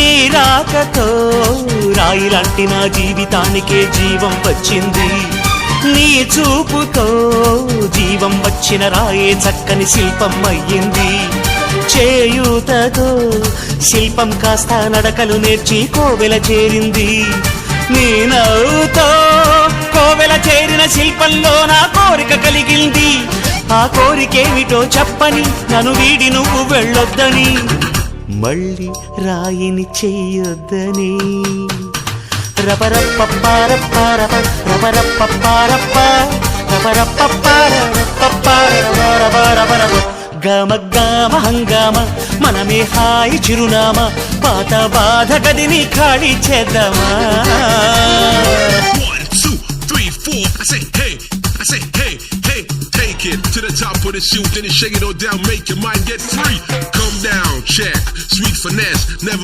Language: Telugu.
నీ రాకతో రాయిలాంటి నా జీవితానికే జీవం వచ్చింది. నీ చూపుతో జీవం వచ్చిన రాయే చక్కని శిల్పం అయ్యింది. చేయూతతో శిల్పం కాస్త నడకలు నేర్చి కోవెల చేరింది. నీ నవ్వుతో కోవెల చేరిన శిల్పంలో నా కోరిక కలిగింది. ఆ కోరికేమిటో చెప్పని నన్ను వీడి నువ్వు వెళ్ళొద్దని, మళ్ళీ రాయిని చెయ్యొద్దని. రబరప్పపారప్పారప రబరప్పపారప్ప రబరప్పపారపపారపపారపపారపపారప గమ గమ హంగామ మనమే హాయి చిరునామా, పాత బాధ గదిని ఖాళీ చేద్దామా. 1 2 3 4 I say hey, I say hey, hey, take it to the top of the shoot, then you shake it all down, make your mind get free. Come down, check, sweet finesse, never